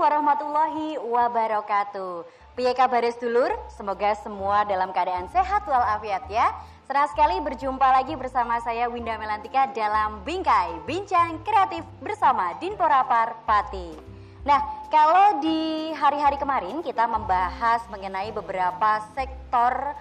warahmatullahi wabarakatuh. Piye kabar sedulur? Semoga semua dalam keadaan sehat walafiat ya. Senang sekali berjumpa lagi bersama saya Winda Melantika dalam Bingkai Bincang Kreatif bersama Dinpora Parpati. Nah, kalau di hari-hari kemarin kita membahas mengenai beberapa sektor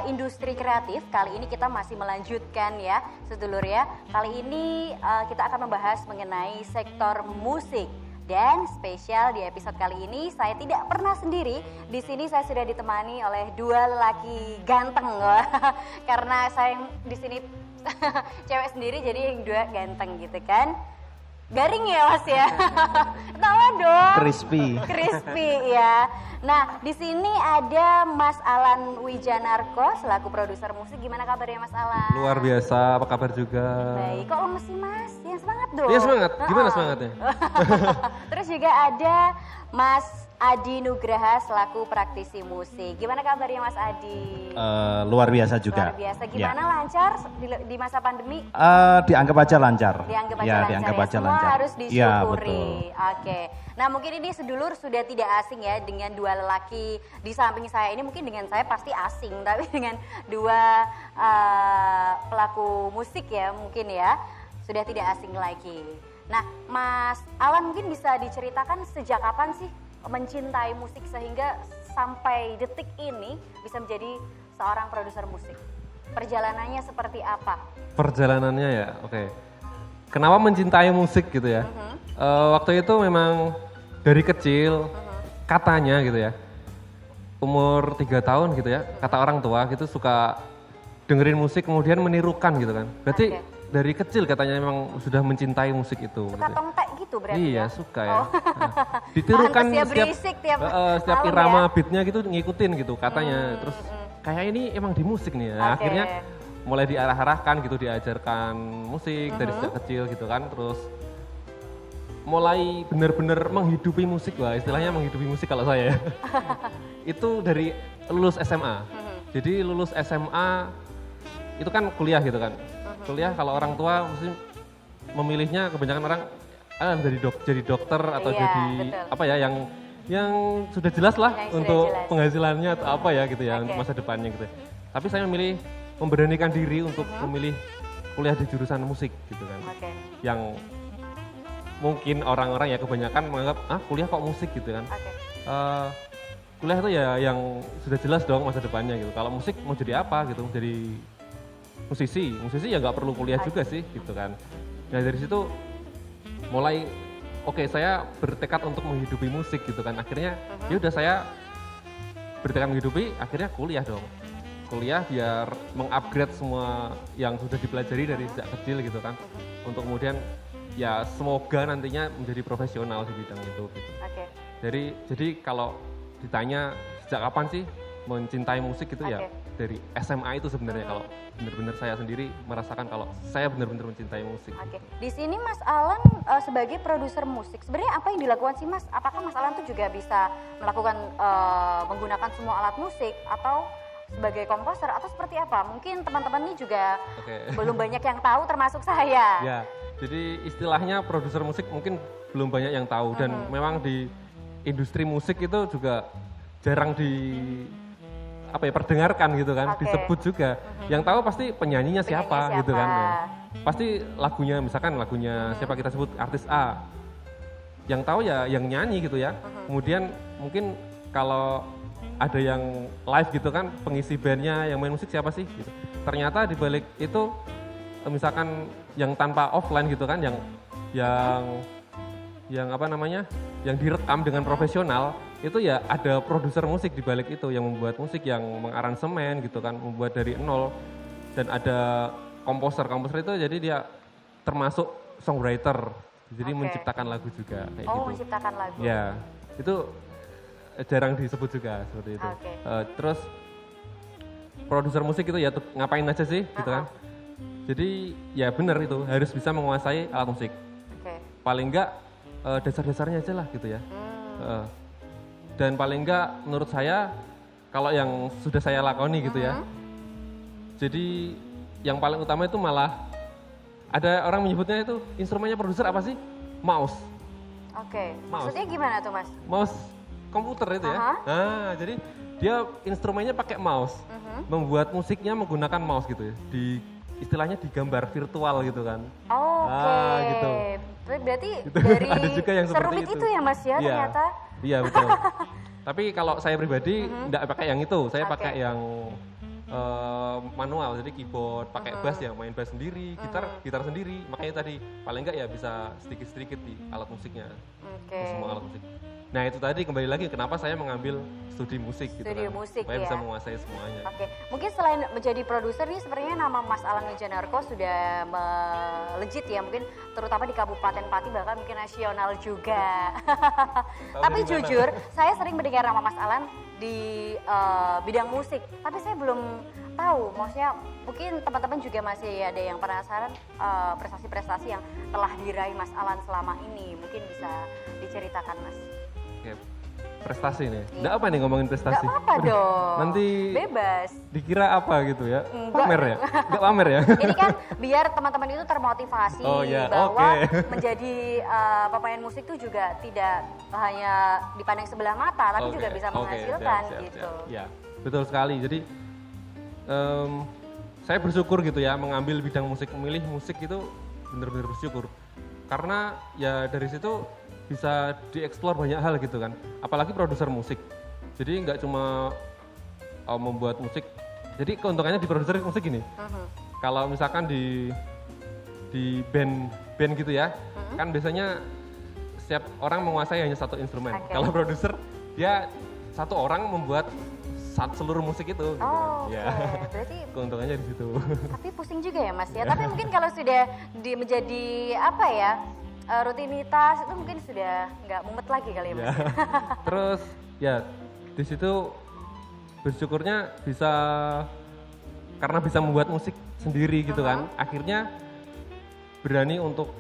industri kreatif, kali ini kita masih melanjutkan ya sedulur ya. Kali ini kita akan membahas mengenai sektor musik. Dan spesial di episode kali ini saya tidak pernah sendiri. Di sini saya sudah ditemani oleh dua lelaki ganteng, karena saya di sini cewek sendiri jadi yang dua ganteng gitu kan. Garing ya Mas ya. Tawa dong. Crispy ya. Nah, di sini ada Mas Alan Wijanarko selaku produser musik. Gimana kabarnya Mas Alan? Luar biasa, apa kabar juga? Baik, kok lemes sih Mas? Ya semangat dong. Iya semangat, gimana semangatnya? Terus juga ada Mas Adi Nugraha selaku praktisi musik. Gimana kabarnya Mas Adi? Luar biasa juga. Luar biasa. Gimana lancar di masa pandemi? Dianggap aja lancar. Dianggap aja ya, lancar dianggap ya. aja Semua lancar. harus disyukuri. Ya, betul. Oke. Nah mungkin ini sedulur sudah tidak asing ya dengan dua lelaki di samping saya ini. Mungkin dengan saya pasti asing, tapi dengan dua pelaku musik ya mungkin ya sudah tidak asing lagi. Nah Mas Alan mungkin bisa diceritakan sejak kapan sih mencintai musik sehingga sampai detik ini bisa menjadi seorang produser musik? Perjalanannya seperti apa? Perjalanannya ya, oke. Kenapa mencintai musik gitu ya? Waktu itu memang dari kecil katanya gitu ya, umur 3 tahun gitu ya, kata orang tua gitu suka dengerin musik kemudian menirukan gitu kan. Berarti dari kecil katanya memang sudah mencintai musik itu. Suka gitu. tongtek gitu berarti Iya ya? suka ya. Nah, ditirukan Pantes ya berisik setiap malam irama ya? beatnya gitu ngikutin gitu katanya. Terus kayak ini emang di musik nih ya. Nah, akhirnya mulai diarah-arahkan gitu, diajarkan musik dari sejak kecil gitu kan. Terus mulai benar-benar menghidupi musik lah, istilahnya menghidupi musik kalau saya. Itu dari lulus SMA. Jadi lulus SMA itu kan kuliah gitu kan. Kuliah kalau orang tua mesti memilihnya kebanyakan orang jadi dokter atau jadi betul. apa ya yang sudah jelas lah Yang sudah untuk jelas. penghasilannya atau apa ya gitu ya untuk masa depannya gitu. Tapi saya memilih memberanikan diri untuk memilih kuliah di jurusan musik gitu kan. Yang mungkin orang-orang ya kebanyakan menganggap kuliah kok musik gitu kan. Kuliah itu ya yang sudah jelas dong masa depannya gitu. Kalau musik mau jadi apa gitu, jadi musisi ya nggak perlu kuliah juga sih gitu kan. Nah dari situ mulai saya bertekad untuk menghidupi musik gitu kan. Akhirnya ya udah saya bertekad menghidupi, akhirnya kuliah dong. Kuliah biar mengupgrade semua yang sudah dipelajari dari sejak kecil gitu kan. Untuk kemudian ya semoga nantinya menjadi profesional di bidang itu gitu. Jadi kalau ditanya sejak kapan sih mencintai musik itu ya dari SMA itu sebenarnya kalau benar-benar saya sendiri merasakan kalau saya benar-benar mencintai musik. Di sini Mas Alan sebagai produser musik, sebenarnya apa yang dilakukan sih Mas? Apakah Mas Alan tuh juga bisa melakukan menggunakan semua alat musik atau sebagai komposer atau seperti apa? Mungkin teman-teman ini juga belum banyak yang tahu termasuk saya. Ya, jadi istilahnya produser musik mungkin belum banyak yang tahu dan memang di industri musik itu juga jarang perdengarkan gitu kan, disebut juga. Yang tahu pasti penyanyinya siapa gitu kan. Ya. Pasti lagunya, misalkan lagunya siapa kita sebut artis A. Yang tahu ya yang nyanyi gitu ya. Kemudian mungkin kalau ada yang live gitu kan, pengisi bandnya yang main musik siapa sih gitu. Ternyata di balik itu misalkan yang tanpa offline gitu kan, yang apa namanya, yang direkam dengan profesional, itu ya ada produser musik di balik itu yang membuat musik, yang mengaransemen gitu kan, membuat dari nol. Dan ada komposer itu jadi dia termasuk songwriter, jadi menciptakan lagu juga kayak gitu. Menciptakan lagu. Ya, itu jarang disebut juga seperti itu. Terus produser musik itu ya ngapain aja sih gitu kan. Jadi ya benar itu harus bisa menguasai alat musik. Paling enggak dasar-dasarnya aja lah gitu ya. Dan paling enggak menurut saya kalau yang sudah saya lakoni gitu ya. Jadi yang paling utama itu malah ada orang menyebutnya itu instrumennya produser apa sih? Mouse. Oke, maksudnya gimana tuh Mas? Mouse komputer itu ya. Nah, jadi dia instrumennya pakai mouse. Membuat musiknya menggunakan mouse gitu ya. Istilahnya digambar virtual gitu kan. Oke. Gitu. Berarti gitu. Dari ada juga yang serumit itu ya Mas ya ternyata? Iya betul. Tapi kalau saya pribadi enggak pakai yang itu, saya pakai yang manual, jadi keyboard, pakai bass ya, main bass sendiri, gitar sendiri. Makanya tadi paling enggak ya bisa sedikit-sedikit di alat musiknya. Semua alat musik. Nah itu tadi kembali lagi kenapa saya mengambil studi musik gitu kan. Musik supaya ya. bisa menguasai semuanya. Oke, mungkin selain menjadi produser nih sebenarnya nama Mas Alan Wijanarko sudah melejit ya, mungkin terutama di Kabupaten Pati bahkan mungkin nasional juga. Tapi jujur, saya sering mendengar nama Mas Alan di bidang musik, tapi saya belum tahu, maksudnya mungkin teman-teman juga masih ada yang penasaran prestasi-prestasi yang telah diraih Mas Alan selama ini, mungkin bisa diceritakan Mas. Oke, prestasi nih, enggak apa nih ngomongin prestasi? Enggak apa-apa dong, nanti bebas. Dikira apa gitu ya, pamer ya? Enggak pamer ya? Ini kan biar teman-teman itu termotivasi bahwa menjadi pemain musik itu juga tidak hanya dipandang sebelah mata, tapi juga bisa menghasilkan gitu. Ya, betul sekali. Jadi saya bersyukur gitu ya mengambil bidang musik, memilih musik itu benar-benar bersyukur. Karena ya dari situ bisa dieksplor banyak hal gitu kan. Apalagi produser musik. Jadi nggak cuma membuat musik. Jadi keuntungannya di produser musik gini. Kalau misalkan di band gitu ya, kan biasanya setiap orang menguasai hanya satu instrumen. Kalau produser dia satu orang membuat seluruh musik itu. Gitu. Berarti keuntungannya di situ. Tapi pusing juga ya Mas ya. Tapi mungkin kalau sudah menjadi apa ya, rutinitas itu mungkin sudah nggak mumet lagi kali ya Mas. Terus ya di situ bersyukurnya bisa karena bisa membuat musik sendiri gitu kan. Akhirnya berani untuk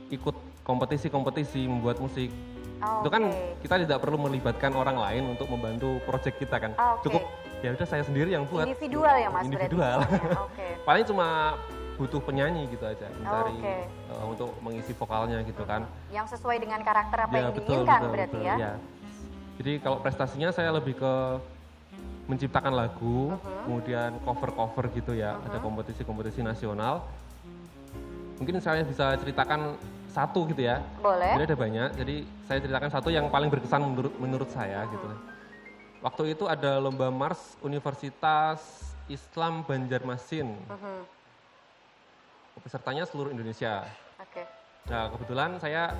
ikut kompetisi-kompetisi membuat musik. Itu kan kita tidak perlu melibatkan orang lain untuk membantu proyek kita kan. Cukup ya udah saya sendiri yang buat. Individual ya Mas. Individual. Paling cuma butuh penyanyi gitu aja, mencari untuk mengisi vokalnya gitu kan. Yang sesuai dengan karakter apa yang diinginkan berarti ya. Jadi kalau prestasinya saya lebih ke menciptakan lagu, kemudian cover-cover gitu ya, ada kompetisi-kompetisi nasional. Mungkin saya bisa ceritakan satu gitu ya. Boleh. Jadi ada banyak, jadi saya ceritakan satu yang paling berkesan menurut saya gitu. Waktu itu ada lomba Mars Universitas Islam Banjarmasin. Pesertanya seluruh Indonesia. Nah kebetulan saya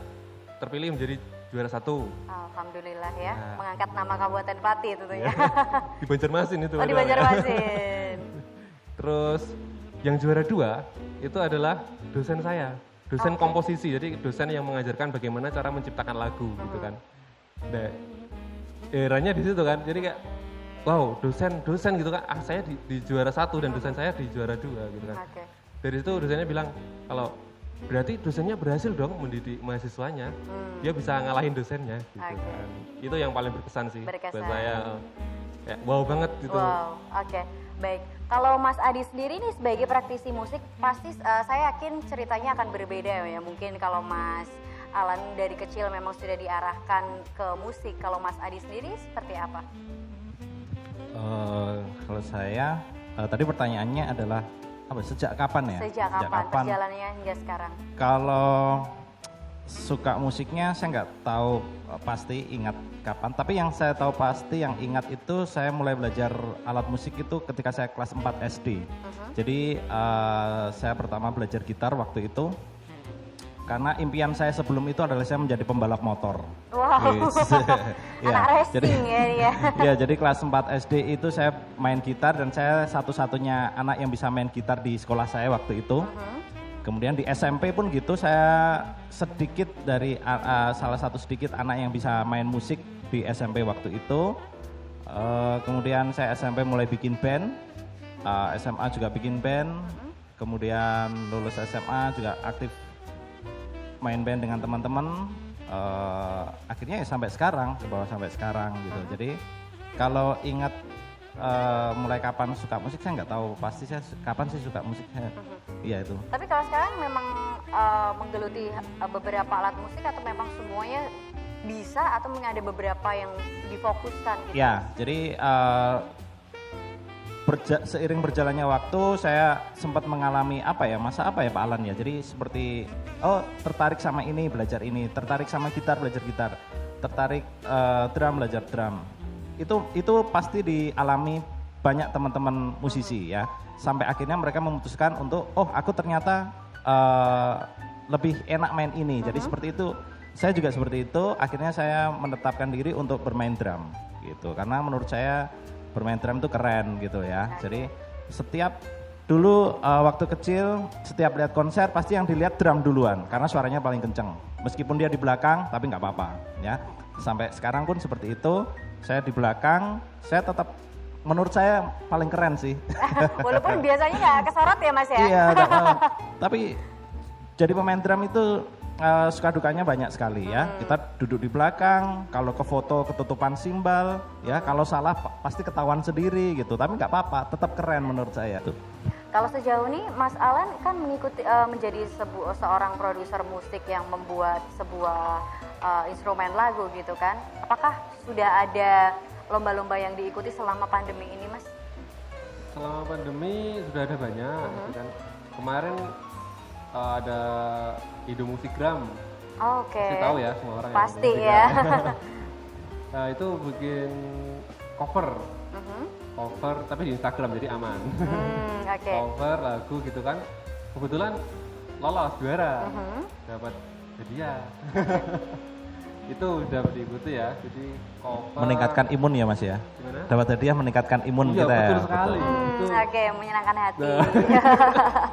terpilih menjadi juara 1. Alhamdulillah ya, mengangkat nama Kabupaten Pati tentunya. Di Banjarmasin itu. Di Banjarmasin. Terus yang juara 2 itu adalah dosen saya, dosen komposisi, jadi dosen yang mengajarkan bagaimana cara menciptakan lagu gitu kan. Nah, eranya di situ kan, jadi kayak wow dosen gitu kan, saya di juara 1 dan dosen saya di juara 2 gitu kan. Dari situ dosennya bilang kalau berarti dosennya berhasil dong mendidik mahasiswanya, dia bisa ngalahin dosennya gitu kan. Itu yang paling berkesan sih buat saya. Ya, wow banget gitu. Wow, baik. Kalau Mas Adi sendiri nih sebagai praktisi musik, pasti saya yakin ceritanya akan berbeda ya. Mungkin kalau Mas Alan dari kecil memang sudah diarahkan ke musik, kalau Mas Adi sendiri seperti apa? Kalau saya, tadi pertanyaannya adalah sejak kapan ya? Sejak kapan perjalanannya hingga sekarang? Kalau suka musiknya saya nggak tahu pasti ingat kapan, tapi yang saya tahu pasti yang ingat itu saya mulai belajar alat musik itu ketika saya kelas 4 SD. Jadi saya pertama belajar gitar waktu itu karena impian saya sebelum itu adalah saya menjadi pembalap motor. Wow. Anak racing ya. Ya, jadi kelas 4 SD itu saya main gitar dan saya satu-satunya anak yang bisa main gitar di sekolah saya waktu itu. Kemudian di SMP pun gitu, saya sedikit dari salah satu sedikit anak yang bisa main musik di SMP waktu itu. Kemudian saya SMP mulai bikin band, SMA juga bikin band. Kemudian lulus SMA juga aktif main band dengan teman-teman. Akhirnya ya sampai sekarang, ke bawah sampai sekarang gitu. Jadi kalau ingat mulai kapan suka musik saya nggak tahu pasti saya kapan sih suka musik. Iya itu. Tapi kalau sekarang memang menggeluti beberapa alat musik atau memang semuanya bisa atau mungkin ada beberapa yang difokuskan gitu? Ya, jadi seiring berjalannya waktu saya sempat mengalami masa apa ya Pak Alan ya. Jadi seperti tertarik sama ini belajar ini, tertarik sama gitar belajar gitar, tertarik drum belajar drum. Itu pasti dialami banyak teman-teman musisi ya. Sampai akhirnya mereka memutuskan untuk aku ternyata lebih enak main ini. Jadi seperti itu. Saya juga seperti itu. Akhirnya saya menetapkan diri untuk bermain drum gitu. Karena menurut saya bermain drum itu keren gitu ya. Jadi setiap dulu waktu kecil setiap lihat konser pasti yang dilihat drum duluan karena suaranya paling kenceng. Meskipun dia di belakang tapi nggak apa-apa ya. Sampai sekarang pun seperti itu. Saya di belakang, saya tetap menurut saya paling keren sih. Walaupun biasanya nggak kesorot ya Mas ya. Iya, tapi jadi pemain drum itu suka dukanya banyak sekali ya. Kita duduk di belakang, kalau ke foto ketutupan simbal, ya kalau salah pasti ketahuan sendiri gitu. Tapi nggak apa-apa, tetap keren menurut saya. Kalau sejauh ini Mas Alan kan mengikuti menjadi seorang produser musik yang membuat sebuah instrumen lagu gitu kan. Apakah sudah ada lomba-lomba yang diikuti selama pandemi ini Mas? Selama pandemi sudah ada banyak gitu kan. Kemarin ada Indomusikgram. Oke. Pasti tahu ya semua orang. Pasti ya. Nah itu bikin cover. Cover tapi di Instagram jadi aman. Cover lagu gitu kan. Kebetulan lolos juara. Dapat hadiah. Itu udah diikuti ya. Jadi cover. Meningkatkan imun ya Mas ya. Gimana? Dapat hadiah meningkatkan imun kita ya. Betul sekali. Oke, menyenangkan hati.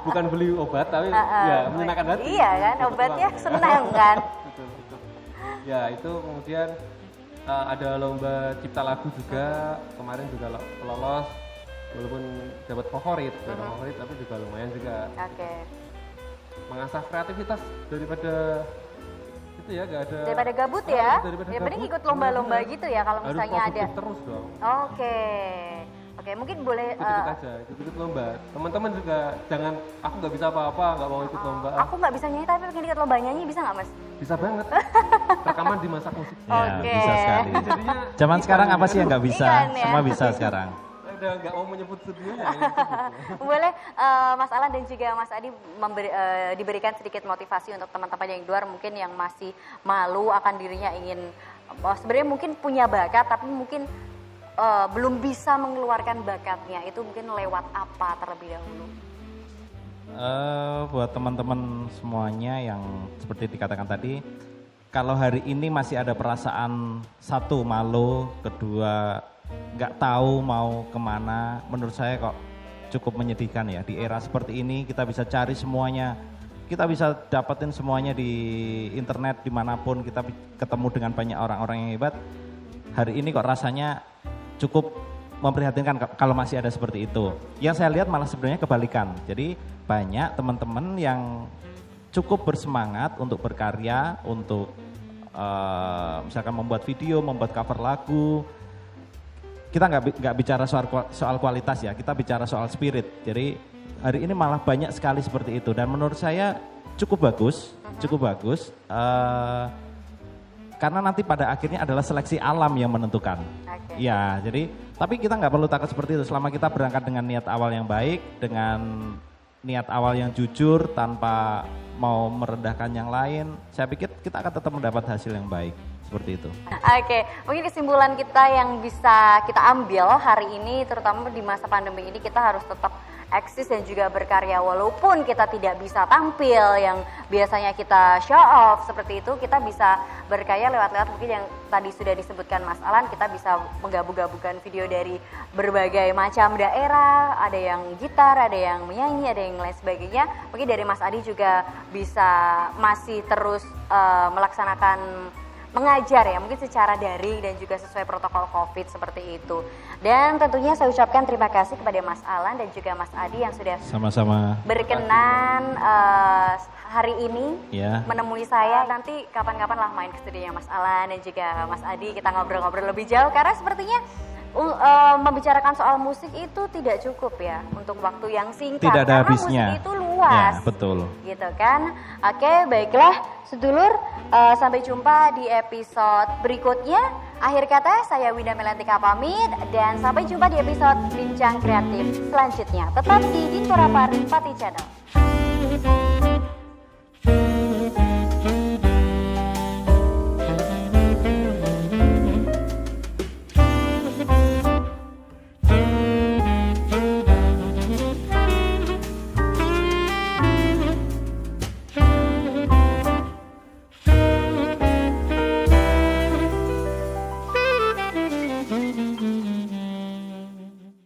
Bukan beli obat tapi ya menyenangkan hati. Iya kan, obatnya senang kan. Betul. Ya itu kemudian ada lomba cipta lagu juga kemarin juga lolos walaupun dapat favorit, tapi juga lumayan juga. Oke. Mengasah kreativitas daripada itu ya gak ada. Daripada gabut ya. Ya mending ikut lomba-lomba gitu ya kalau misalnya ada. Harus terus dong. Oke, mungkin boleh. Ikut aja, ikut lomba. Teman-teman juga jangan aku nggak bisa apa-apa, nggak mau ikut lomba. Aku nggak bisa nyanyi tapi pengen ikut lomba nyanyi bisa nggak Mas? Bisa banget. Rekaman di masak musik. Ya, bisa sekali. Jadinya Zaman sekarang apa sih yang nggak bisa? Ikan, ya. Semua bisa sekarang. Udah nggak mau menyebut studionya. Boleh Mas Alan dan juga Mas Adi diberikan sedikit motivasi untuk teman-teman yang di luar mungkin yang masih malu akan dirinya ingin sebenarnya mungkin punya bakat tapi mungkin belum bisa mengeluarkan bakatnya, itu mungkin lewat apa terlebih dahulu? Buat teman-teman semuanya yang seperti dikatakan tadi, kalau hari ini masih ada perasaan satu malu, kedua nggak tahu mau kemana, menurut saya kok cukup menyedihkan ya. Di era seperti ini kita bisa cari semuanya, kita bisa dapetin semuanya di internet dimanapun, kita ketemu dengan banyak orang-orang yang hebat. Hari ini kok rasanya cukup memprihatinkan kalau masih ada seperti itu. Yang saya lihat malah sebenarnya kebalikan. Jadi banyak teman-teman yang cukup bersemangat untuk berkarya, untuk misalkan membuat video, membuat cover lagu. Kita nggak bicara soal kualitas ya, kita bicara soal spirit. Jadi hari ini malah banyak sekali seperti itu dan menurut saya cukup bagus. Karena nanti pada akhirnya adalah seleksi alam yang menentukan. Ya, jadi tapi kita nggak perlu takut seperti itu selama kita berangkat dengan niat awal yang baik, dengan niat awal yang jujur tanpa mau merendahkan yang lain. Saya pikir kita akan tetap mendapat hasil yang baik seperti itu. Oke, mungkin kesimpulan kita yang bisa kita ambil hari ini terutama di masa pandemi ini kita harus tetap eksis dan juga berkarya walaupun kita tidak bisa tampil yang biasanya kita show off seperti itu, kita bisa berkarya lewat mungkin yang tadi sudah disebutkan Mas Alan, kita bisa menggabung-gabungkan video dari berbagai macam daerah, ada yang gitar, ada yang menyanyi, ada yang lain sebagainya. Mungkin dari Mas Adi juga bisa masih terus melaksanakan mengajar ya, mungkin secara daring dan juga sesuai protokol COVID seperti itu. Dan tentunya saya ucapkan terima kasih kepada Mas Alan dan juga Mas Adi yang sudah sama-sama berkenan hari ini menemui saya. Nanti kapan-kapan lah main ke studionya Mas Alan dan juga Mas Adi, kita ngobrol-ngobrol lebih jauh karena sepertinya membicarakan soal musik itu tidak cukup ya untuk waktu yang singkat. Tidak ada karena habisnya. musik itu luas. Ya, betul. Gitu kan. Oke, baiklah sedulur, sampai jumpa di episode berikutnya. Akhir kata saya Winda Melantika pamit dan sampai jumpa di episode Bincang Kreatif selanjutnya. Tetap di Dinpora Pati Channel.